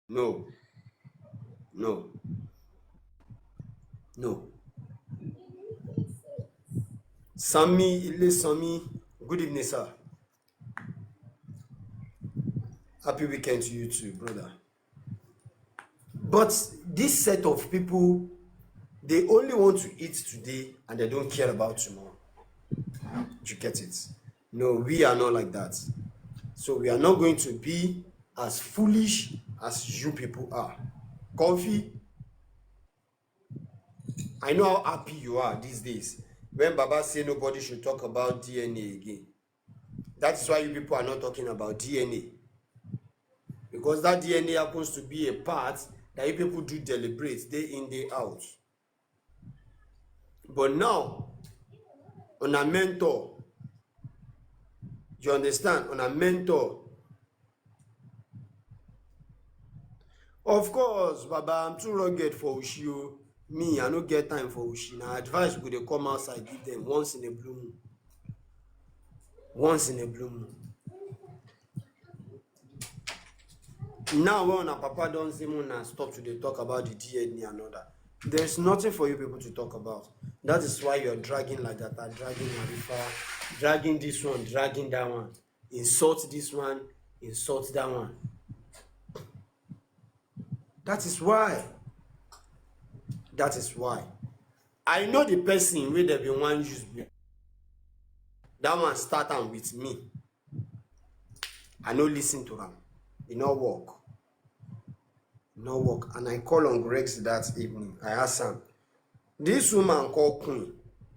No, no, no. Sami, good evening, sir. Happy weekend to you too, brother. But this set of people, they only want to eat today and they don't care about tomorrow. You get it? No, we are not like that. So we are not going to be as foolish as you people are. Comfy, I know how happy you are these days when Baba say nobody should talk about DNA again. That's why you people are not talking about DNA. Because that DNA happens to be a part that you people do deliberate day in, day out. But now, on a mentor, you understand? On a mentor, of course, Baba, I'm too rugged for Ushio. Me, I no get time for Ushi. Now, advice go dey come outside, give them once in a blue moon. Once in a blue moon. Now, when una papa don say una stop to dey talk about the DNA and all that, there's nothing for you people to talk about. That is why you're dragging like that, dragging Arifa, dragging this one, dragging that one. Insult this one, insult that one. That is why. That is why. I know the person wey dem bin wan use me. That one start am with me. I no lis ten to am. E no work. No work. And I call on Grex that evening. I ask am, this woman call Queen.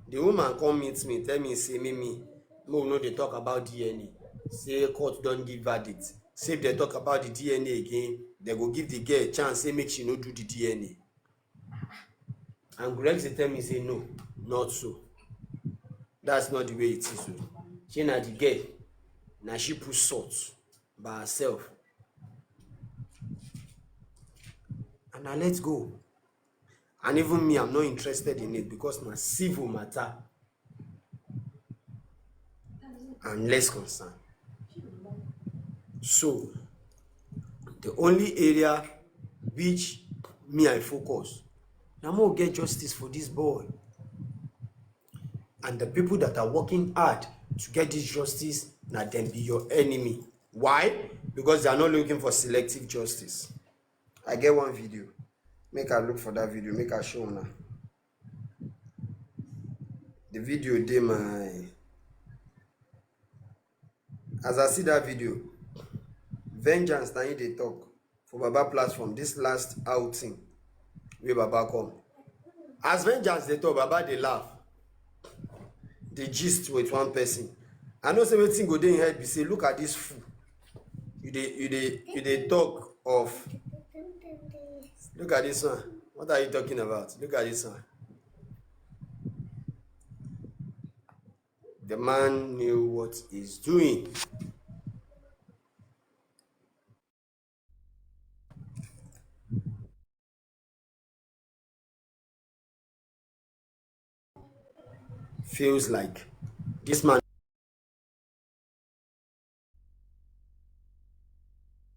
The woman come meet me, tell me, say, Mimi, no, they talk about DNA. Say court don't give verdict. Say if they talk about the DNA again, they go give the girl a chance, say make she no do the DNA. And Grex tell me, say, no, not so. That's not the way it is. She na the girl. Now she put salt by herself. And I let go. And even me, I'm not interested in it because na civil matter. I'm less concerned. So, the only area which me I focus, na more get justice for this boy. And the people that are working hard to get this justice, na them be your enemy. Why? Because they are not looking for selective justice. I get one video. Make I look for that video. Make I show now. The video dey my. As I see that video, vengeance na him dey talk for Baba platform. This last outing wey Baba come. As vengeance dey talk, Baba dey laugh. Dey gist with one person. I know say wetin go dey in head be say, look at this fool. You dey talk of. Look at this one. What are you talking about? Look at this one. The man knew what he's doing. Feels like this man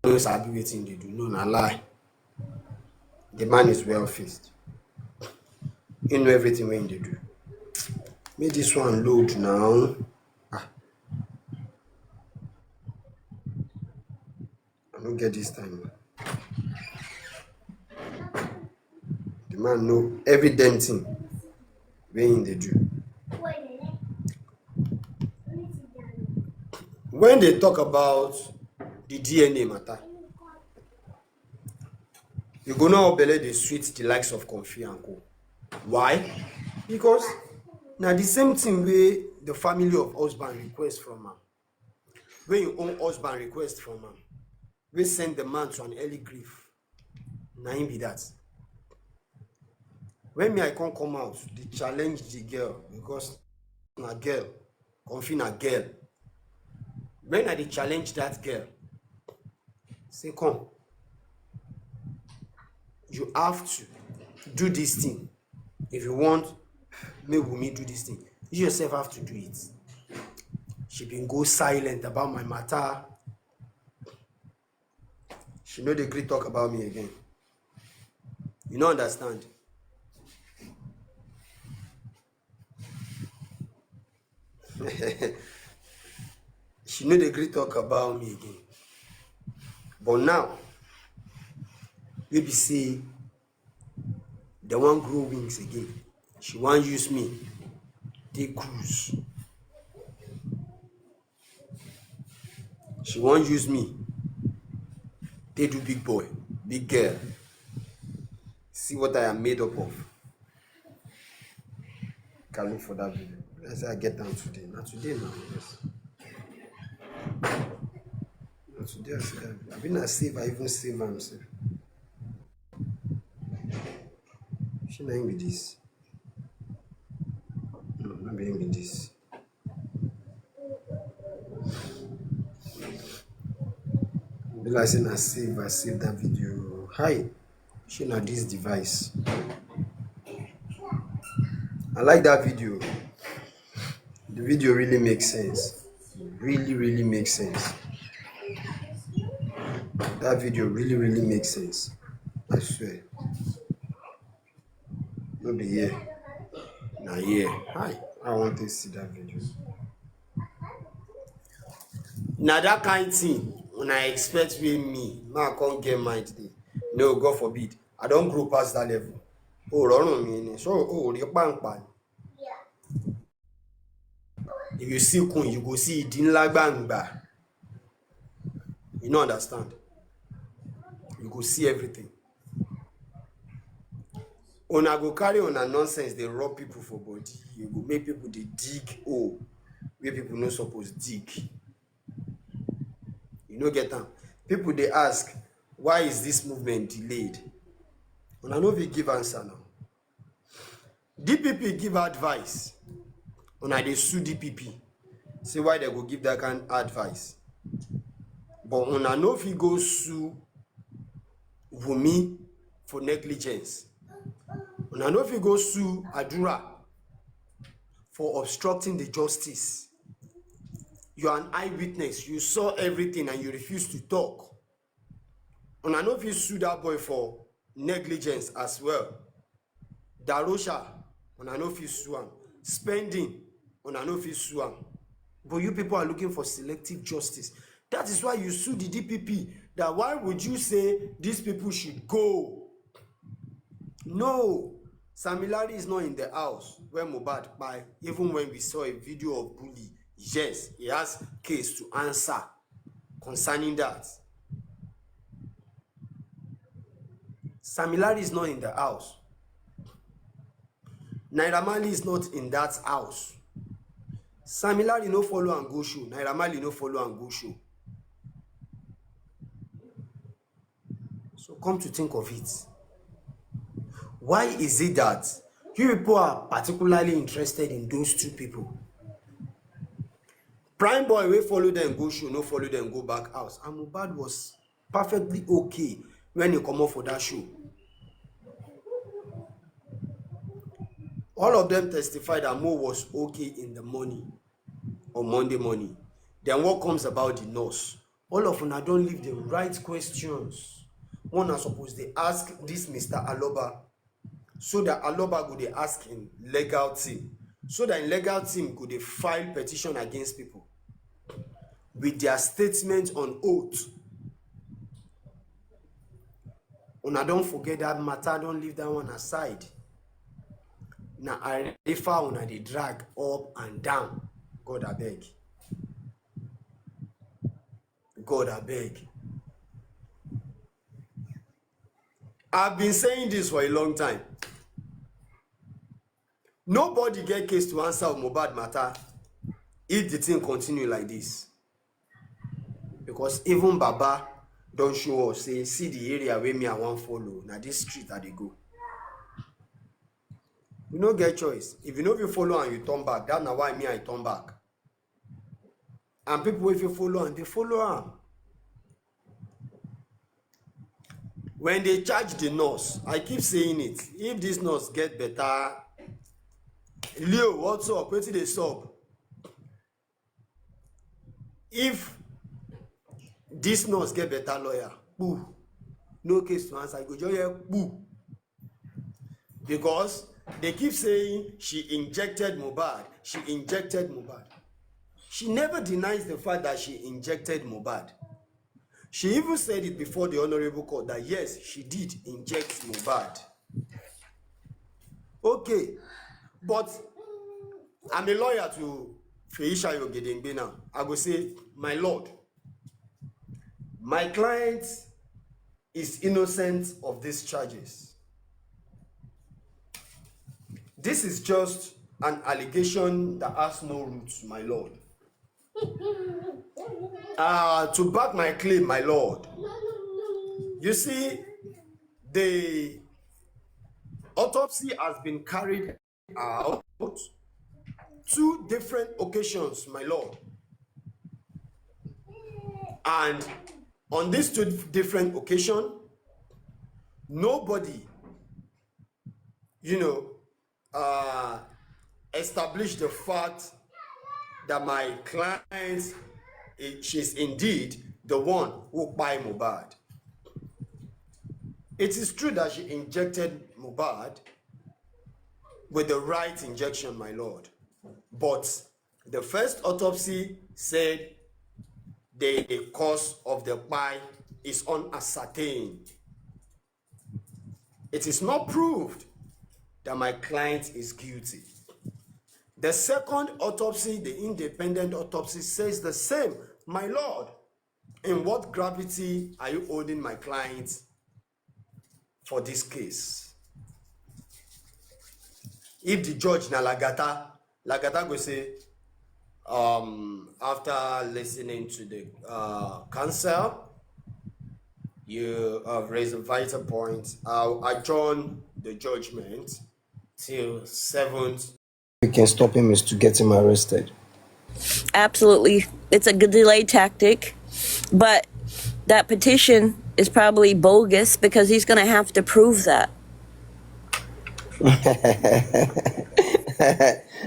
knows sabi wetin dey do. No, na lie. The man is well faced. He know everything wey they do. Make this one load now. I don't get this time. The man know every damn thing wey they do. When they talk about the DNA matter, you go know how belle dey sweet the likes of Comfy and Co. Why? Because now the same thing wey the family of husband request from am, wey your own husband request from am, wey send the man to an early grave, na him be that. When me I come out, they challenge the girl because na girl, Comfy na girl. When I dey challenge that girl, say come, you have to do this thing. If you want, make Wunmi do this thing. You yourself have to do it. She been go silent about my matter. She no dey gree talk about me again. You no understand. She no dey gree talk about me again. But now, wey be say they wan grow wings again. She wan use me take cruise. She wan use me take do big boy, big girl. See what I am made up of. Can look for that video. Let's say I get down today. Not today now. Yes. Not today I see that. I been a save. I even save myself. She not with this. No, not being with this. Be like saying I save that video. Hi. She not this device. I like that video. The video really makes sense. Really makes sense. That video really makes sense. I swear. No be here. Nah, here. Hi. I want to see that video. Now that kind thing, when I expect with me, I can't get mind today. No, God forbid. I don't grow past that level. Oh, run me. So, you pan. If you see Kun, you go see Dinlagbangba. You don't understand. You go see everything. Una go carry on a nonsense, they rob people for body. You go make people they dig where people no suppose dig. You no get them. People they ask, why is this movement delayed? Una no fit give answer now. DPP give advice. Una they sue DPP. Say why they go give that kind of advice. But una no fit go sue Wumi for negligence. Una no fit go sue Adura for obstructing the justice. You are an eyewitness. You saw everything and you refuse to talk. Una no fit sue that boy for negligence as well. Darosha, una no fit sue am. Spending, una no fit sue am. But you people are looking for selective justice. That is why you sue the DPP. That why would you say these people should go? No. Samilari is not in the house when Mohbad by. Even when we saw a video of bully, yes, he has case to answer concerning that. Samilari is not in the house. Naira Marley is not in that house. Samilari no follow and go show. Naira Marley no follow and go show. So come to think of it. Why is it that you people are particularly interested in those two people? Prime boy will follow them go show, no follow them go back house. And Mohbad was perfectly okay when he come up for that show. All of them testified that Mo was okay in the morning, on Monday morning. Then what comes about the nurse? All of them don't leave the right questions. One are supposed to ask this Mr. Aloba, so that Aloba go dey ask him legal team, so that in legal team go dey file petition against people with their statement on oath. Una don't forget that matter, don't leave that one aside. Now Arifa una dey drag up and down. God abeg. God abeg. I've been saying this for a long time. Nobody get case to answer of Mohbad matter if the thing continue like this. Because even Baba don't show us, say, see the area where me I want follow. Now this street I dey go. You no get choice. If you know if you follow and you turn back, that's not why me I turn back. And people if you follow and they follow them. When they charge the nurse, I keep saying it. If this nurse get better, Leo, what's up? What's the sub? If this nurse get better lawyer, ooh, no case to answer. You go just hear boo. Because they keep saying she injected Mohbad. She injected Mohbad. She never denies the fact that she injected Mohbad. She even said it before the Honorable Court that yes, she did inject Mohbad. Okay, but I'm a lawyer to Feisha Yogedengbe now. I go say, my lord, my client is innocent of these charges. This is just an allegation that has no roots, my lord. To back my claim, my lord, you see, the autopsy has been carried out 2 different occasions, my lord. And on these 2 different occasions, nobody, established the fact that my client, she's indeed the one who buy Mohbad. It is true that she injected Mohbad with the right injection, my lord. But the first autopsy said the cause of the buy is unascertained. It is not proved that my client is guilty. The second autopsy, the independent autopsy, says the same. My lord, in what gravity are you holding my client for this case? If the judge na Lagata go say, after listening to the counsel, you have raised a vital point. I'll adjourn the judgment till 7th. We can stop him is to get him arrested. Absolutely. It's a good delay tactic, but that petition is probably bogus because he's going to have to prove that.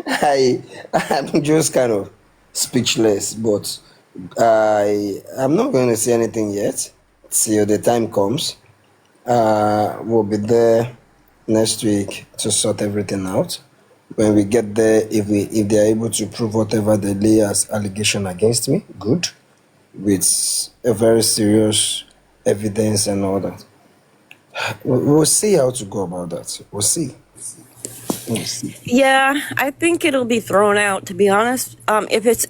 I'm just kind of speechless, but I'm not going to say anything yet till the time comes. We'll be there next week to sort everything out. When we get there, if they're able to prove whatever they lay as allegation against me, good, with a very serious evidence and all that. We'll see how to go about that. We'll see. Yeah, I think it'll be thrown out, to be honest. Is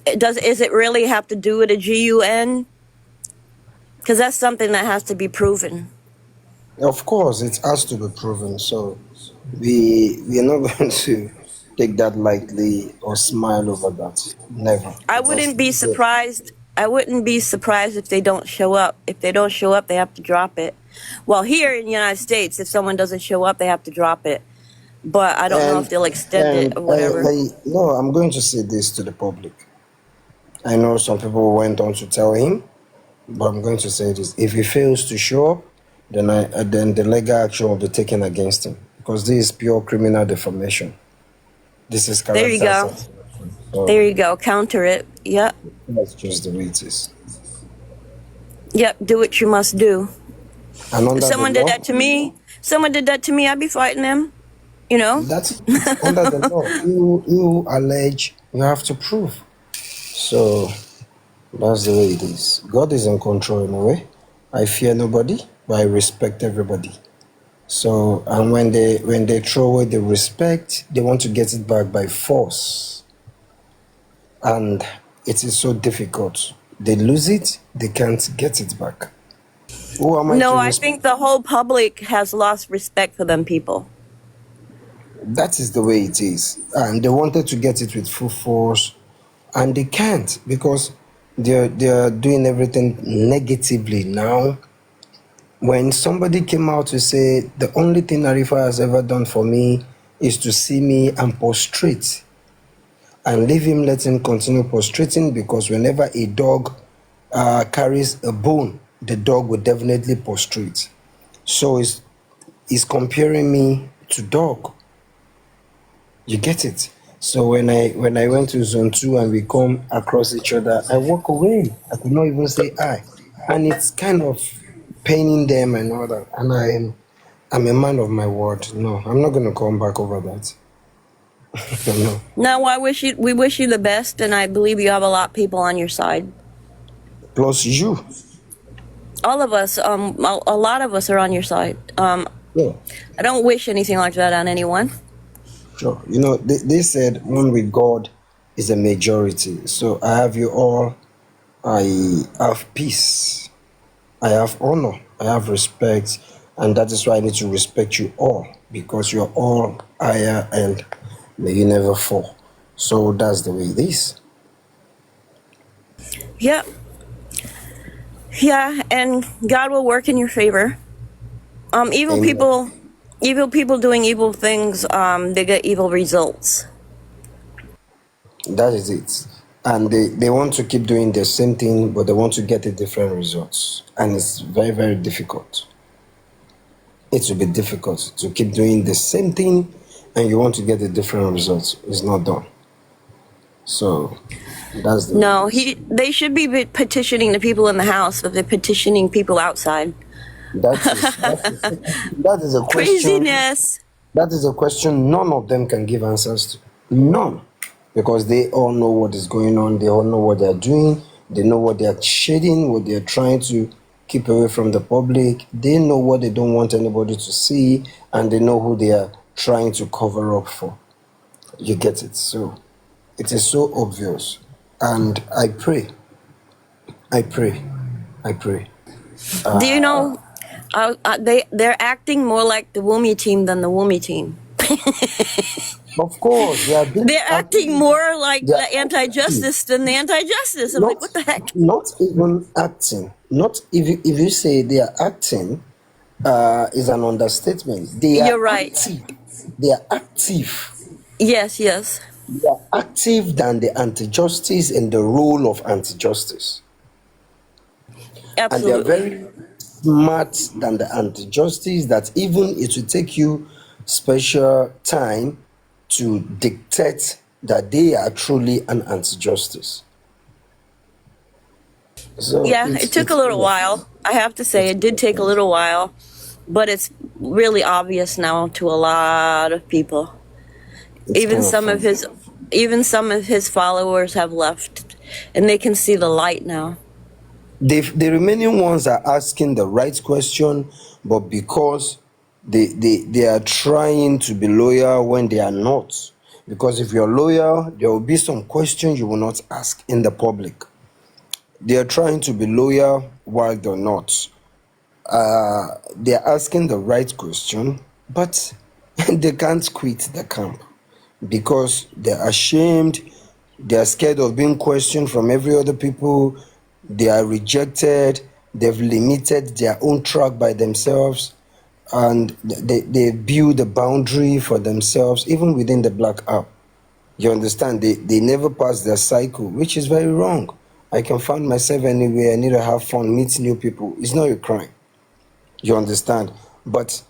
it really have to do with a GUN? Because that's something that has to be proven. Of course, it has to be proven. So we are not going to take that lightly or smile over that. Never. I wouldn't be surprised if they don't show up. If they don't show up, they have to drop it. Well, here in the United States, if someone doesn't show up, they have to drop it. But I don't know if they'll extend it or whatever. No, I'm going to say this to the public. I know some people went on to tell him, but I'm going to say this. If he fails to show up, then the legal action will be taken against him. Because this is pure criminal defamation. This is character. There you go. So there you go. Counter it. Yep. That's just the way it is. Yep. Do what you must do. If someone did that to me, I'd be fighting them. You know? That's under the law. You allege, you have to prove. So that's the way it is. God is in control in a way. I fear nobody, but I respect everybody. So, and when they throw away the respect, they want to get it back by force. And it is so difficult. They lose it, they can't get it back. Who am I No, I think the whole public has lost respect for them people. That is the way it is. And they wanted to get it with full force, and they can't because they're doing everything negatively now. When somebody came out to say, the only thing Arifa has ever done for me is to see me and prostrate and leave him, let him continue prostrating, because whenever a dog carries a bone, the dog will definitely prostrate. So he's comparing me to dog. You get it? So when I went to zone 2 and we come across each other, I walk away. I could not even say hi. And it's kind of paining them and all that. And I'm a man of my word. No, I'm not going to come back over that. No. No, we wish you the best, and I believe you have a lot of people on your side. Plus you. All of us, a lot of us are on your side. Yeah, I don't wish anything like that on anyone. sure. They said one with God is a majority. So I have you all. I have peace. I have honor. I have respect. And that is why I need to respect you all, because you're all higher and may you never fall. So that's the way it is. Yep. Yeah, and God will work in your favor. Evil Amen. people doing evil things, they get evil results. That is it. And they want to keep doing the same thing, but they want to get a different results. And it's very, very difficult. It will be difficult to keep doing the same thing and you want to get a different result. It's not done. So that's the way No, it is. they should be petitioning the people in the house, but they're petitioning people outside. That is a question. Craziness. That is a question none of them can give answers to. None. Because they all know what is going on, they all know what they're doing, they know what they're shading, what they're trying to keep away from the public, they know what they don't want anybody to see, and they know who they are trying to cover up for. You get it? So it is so obvious. And I pray, I pray, I pray. Do you know, they're acting more like the Woomy team than the Woomy team. Of course, they are being They're acting more like they the are active. anti-justice than the anti-justice. I'm like, Not what the heck? not even acting. Not if you say they are acting, is an understatement. They are You're right. active. They are active. Yes, yes. They are active than the anti-justice and the role of anti-justice. And they are Absolutely. very smart than the anti-justice, that even it will take you special time to dictate that they are truly an anti-justice. So Yeah, it took a little while. I have to say, it's it did take a little while, but it's really obvious now to a lot of people. it's Even kind of some of funny. his followers have left, and they can see the light now. The remaining ones are asking the right question, but because they are trying to be loyal when they are not. Because if you're loyal, there will be some questions you will not ask in the public. They are trying to be loyal while they're not. They are asking the right question, but they can't quit the camp because they're ashamed, they're scared of being questioned from every other people, they are rejected, they've limited their own track by themselves, and they build a boundary for themselves even within the black app. You understand? They never pass their cycle, which is very wrong. I can find myself anywhere, I need to have fun, meet new people. It's not a crime. You understand? But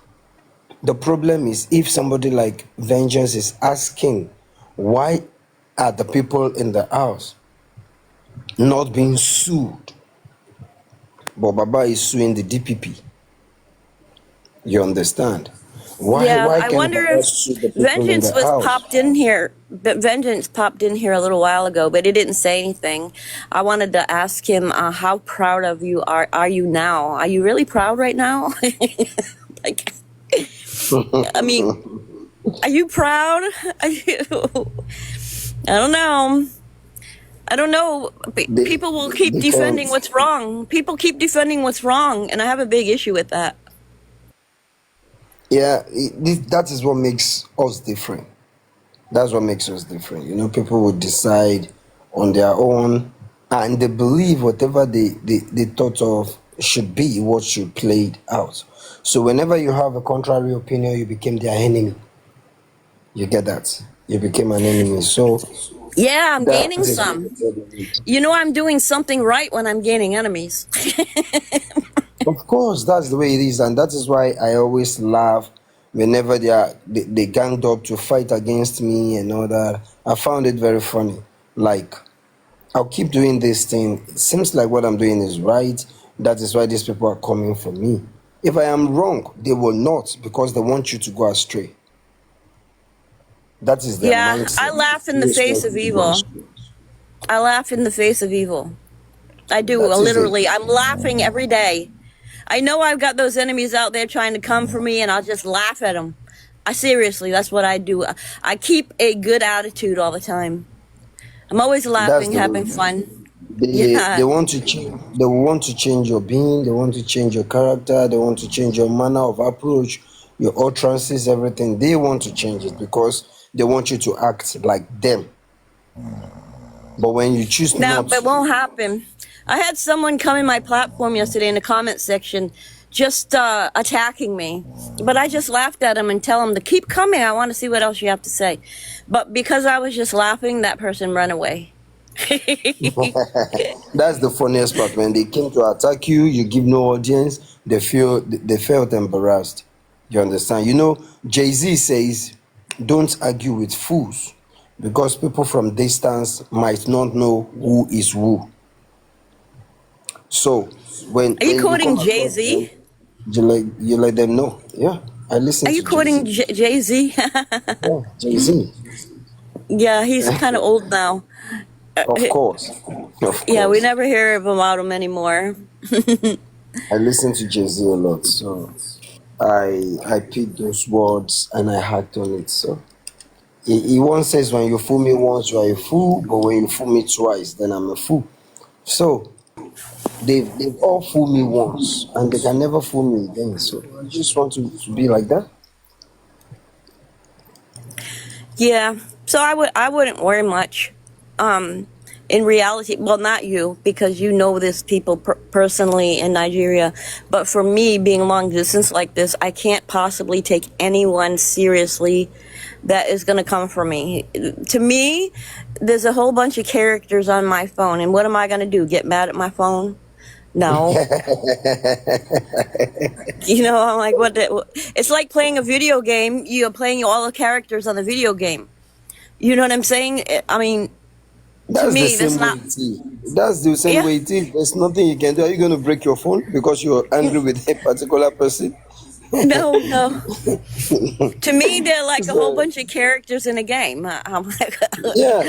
the problem is, if somebody like Vengeance is asking, why are the people in the house not being sued, but Baba is suing the DPP? You understand? Why Yeah, why I can't wonder Baba if sue the people in the house? Vengeance popped in here a little while ago, but he didn't say anything. I wanted to ask him, how proud of you are you now? Are you really proud right now? Like, I mean, are you proud? Are you, I don't know. I don't know. they People will keep they defending can't. what's wrong. People keep defending what's wrong, and I have a big issue with that. Yeah, that is what makes us different. That's what makes us different. People would decide on their own, and they believe whatever they thought of should be what should played out. So whenever you have a contrary opinion, you became their enemy. You get that? You became an enemy. So Yeah, I'm that gaining is what the some. problem is. You know, I'm doing something right when I'm gaining enemies. Of course, that's the way it is, and that is why I always laugh whenever they ganged up to fight against me and all that. I found it very funny. Like, I'll keep doing this thing. It seems like what I'm doing is right, That is why these people are coming for me. If I am wrong, they will not, because they want you to go astray. That is their Yeah, I mindset. laugh in They the just face want of you to go evil. astray. I laugh in the face of evil. I do, That is it. literally. I'm laughing every day. I know I've got those enemies out there trying to come for me, and I'll just laugh at them. I seriously, that's what I do. I keep a good attitude all the time. I'm always That's laughing, the having way. fun. They Yeah. want to change. They want to change your being. They want to change your character. They want to change your manner of approach, your utterances, everything. They want to change it because they want you to act like them. But when you choose Now, not it to, won't happen. I had someone come in my platform yesterday in the comment section just attacking me. But I just laughed at him and tell him to keep coming. I want to see what else you have to say. But because I was just laughing, that person ran away. that's the funniest part. When they came to attack you, you give no audience. They felt embarrassed. You understand? You know, Jay-Z says, "Don't argue with fools," because people from distance might not know who is who. So Are you when you quoting come across Jay-Z? them, you let them know. Yeah, I listen Are you to Jay-Z. quoting Jay-Z? Yeah, Jay-Z. Yeah, he's kind of old now. Of course. Of Yeah, we course. never hear about him anymore. I listen to Jay-Z a lot, so I picked those words and I hacked on it. So he once says, "When you fool me once, you are a fool, but when you fool me twice, then I'm a fool." So they've all fooled me once, and they can never fool me again. So I just want to be like that. Yeah, so I wouldn't worry much. Um, in reality, well, not you because you know this people personally in Nigeria, but for me being long distance like this, I can't possibly take anyone seriously that is going to come for me. To me, there's a whole bunch of characters on my phone, and what am I going to do? Get mad at my phone? No. You know, I'm like, it's like playing a video game. You're playing all the characters on the video game. You know what I'm saying? I mean, to That's the me, that's same way not. it is. That's the same Yeah, way it is. There's nothing you can do. Are you going to break your phone because you're angry with a particular person? no, no. To me, they're like a whole So bunch of characters in a game. I'm like, yeah,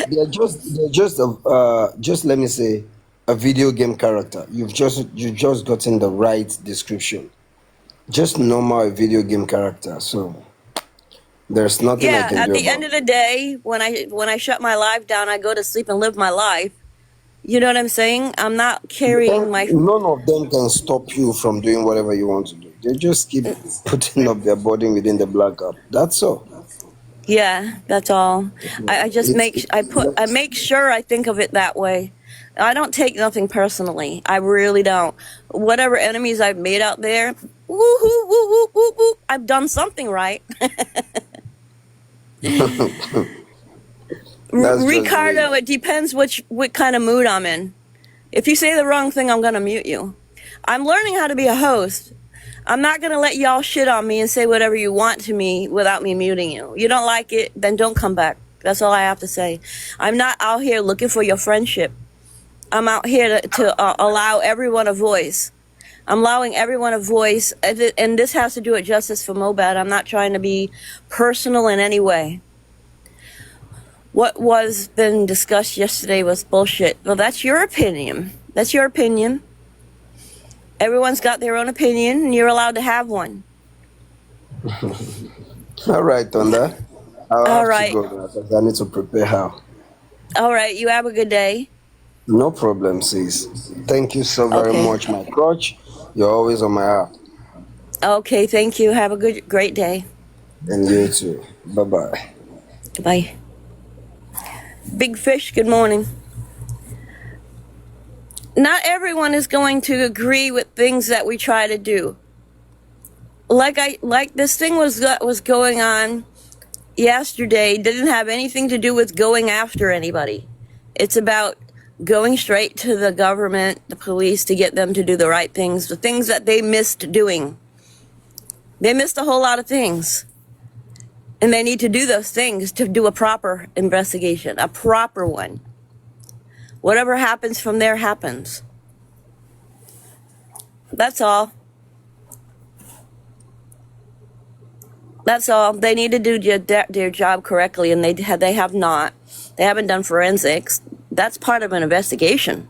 just let me say a video game character. You've just gotten the right description. Just normal video game character. So there's nothing I yeah. can At do the end about of the day, when I shut my life down, I go to sleep and live my life. You know what I'm saying? I'm not carrying my. none of them can stop you from doing whatever you want to do. They just keep putting up their body within the blackout. That's all. Yeah, that's all. I just It's, make I it's make sure I think of it that way. I don't take nothing personally. I really don't. Whatever enemies I've made out there, woo hoo woo woo woo woo, I've done something right. that's just the way. Ricardo, it depends what kind of mood I'm in. If you say the wrong thing, I'm gonna mute you. I'm learning how to be a host. I'm not gonna let y'all shit on me and say whatever you want to me without me muting you. You don't like it, then don't come back. That's all I have to say. I'm not out here looking for your friendship. I'm out here to allow everyone a voice. I'm allowing everyone a voice, and this has to do with justice for Mohbad. I'm not trying to be personal in any way. What was been discussed yesterday was bullshit. Well, that's your opinion. That's your opinion. Everyone's got their own opinion, and you're allowed to have one. All right, Thunder. I'll All have to right. go now because I need to prepare how. All right. You have a good day. No problem, sis. Thank you so very Okay. much, my coach. You're always on my heart. Okay. Thank you. Have a great day. And you too. Bye bye. Bye. Big Fish, good morning. Not everyone is going to agree with things that we try to do. Like this thing was going on yesterday, didn't have anything to do with going after anybody. It's about going straight to the government, the police, to get them to do the right things, the things that they missed doing. They missed a whole lot of things. And they need to do those things to do a proper investigation, a proper one. Whatever happens from there happens. That's all. That's all. They need to do their job correctly, and they have not. They haven't done forensics. That's part of an investigation.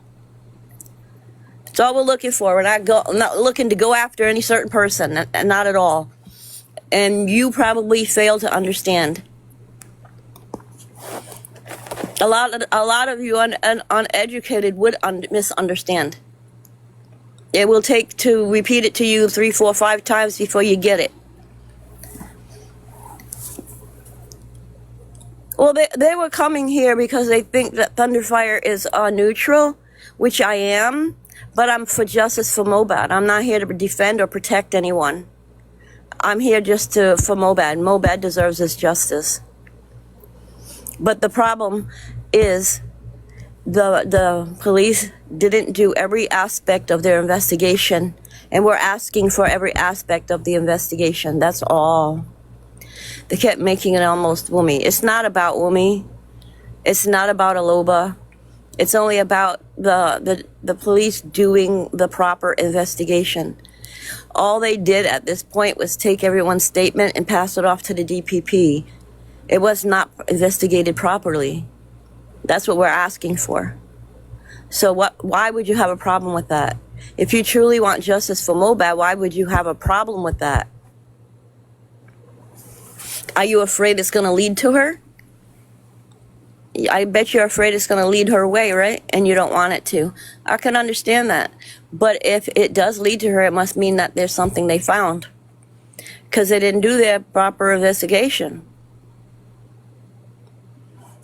It's all we're looking for. We're not looking to go after any certain person, not at all. And you probably fail to understand. A lot of you uneducated would misunderstand. It will take to repeat it to you 3, 4, 5 times before you get it. Well, they were coming here because they think that Thunderfire is neutral, which I am, but I'm for justice for Mohbad. I'm not here to defend or protect anyone. I'm here just for Mohbad. Mohbad deserves his justice. But the problem is the police didn't do every aspect of their investigation, and we're asking for every aspect of the investigation. That's all. They kept making it almost Wumi. It's not about Wumi. It's not about Aloba. It's only about the police doing the proper investigation. All they did at this point was take everyone's statement and pass it off to the DPP. It was not investigated properly. That's what we're asking for. So why would you have a problem with that? If you truly want justice for Mohbad, why would you have a problem with that? Are you afraid it's going to lead to her? I bet you're afraid it's going to lead her away, right? And you don't want it to. I can understand that. But if it does lead to her, it must mean that there's something they found. Because they didn't do their proper investigation.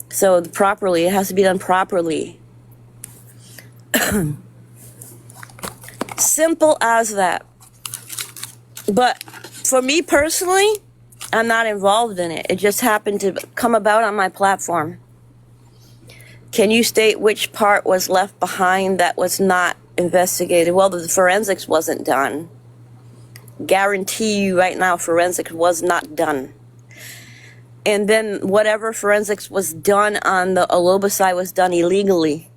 So it has to be done properly. Simple as that. But for me personally, I'm not involved in it. It just happened to come about on my platform. Can you state which part was left behind that was not investigated? Well, the forensics wasn't done. Guarantee you right now, forensics was not done. And then whatever forensics was done on the Aloba side was done illegally.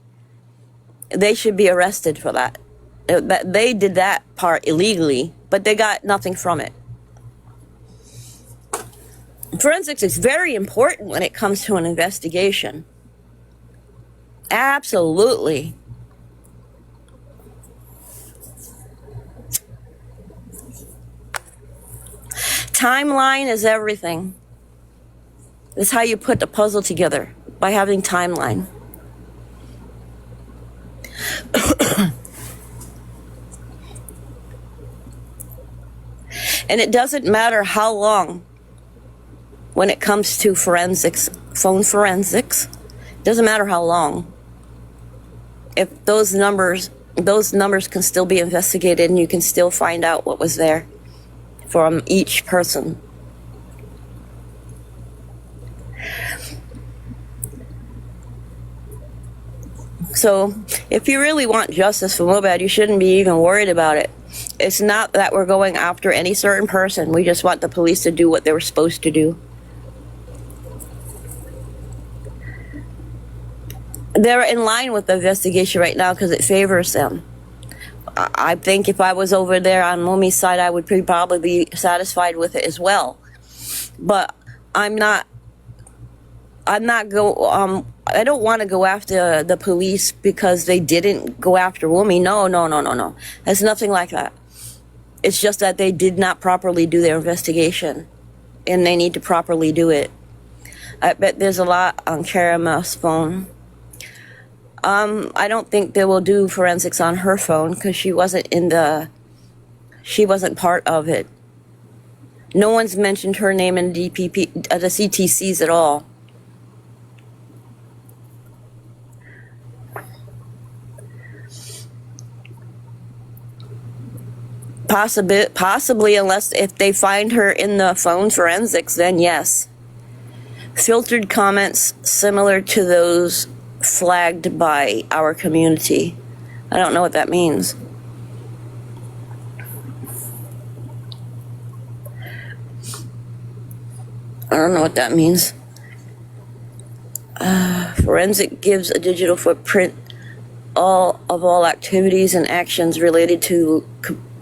They should be arrested for that. They did that part illegally, but they got nothing from it. Forensics is very important when it comes to an investigation. Absolutely. Timeline is everything. It's how you put the puzzle together, by having timeline. And it doesn't matter how long. When it comes to forensics, phone forensics, doesn't matter how long. If those numbers can still be investigated and you can still find out what was there from each person. So if you really want justice for Mohbad, you shouldn't be even worried about it. It's not that we're going after any certain person. We just want the police to do what they were supposed to do. They're in line with the investigation right now because it favors them. I think if I was over there on Mumi's side, I would probably be satisfied with it as well. But I don't want to go after the police because they didn't go after Wumi. No. There's nothing like that. It's just that they did not properly do their investigation, and they need to properly do it. I bet there's a lot on Karama's phone. I don't think they will do forensics on her phone because she wasn't part of it. No one's mentioned her name in the DPP, the CTCs at all. Possibly, unless if they find her in the phone forensics, then yes. Filtered comments similar to those flagged by our community. I don't know what that means. I don't know what that means. Forensic gives a digital footprint of all activities and actions related to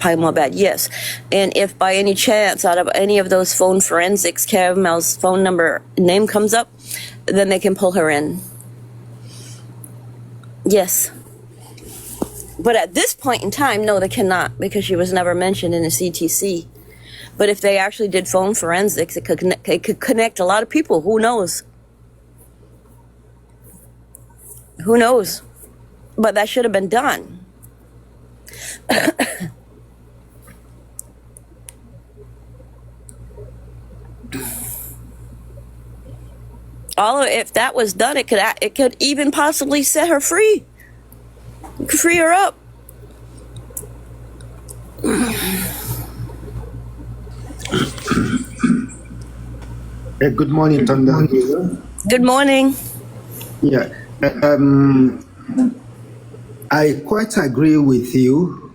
Pi Mohbad, yes. And if by any chance, out of any of those phone forensics, Caramel's phone name comes up, then they can pull her in. Yes. But at this point in time, no, they cannot, because she was never mentioned in a CTC. But if they actually did phone forensics, it could connect a lot of people. Who knows? Who knows? But that should have been done. If that was done, it could even possibly set her free. It could free her up. Good morning, Thunder. Good morning. Yeah, I quite agree with you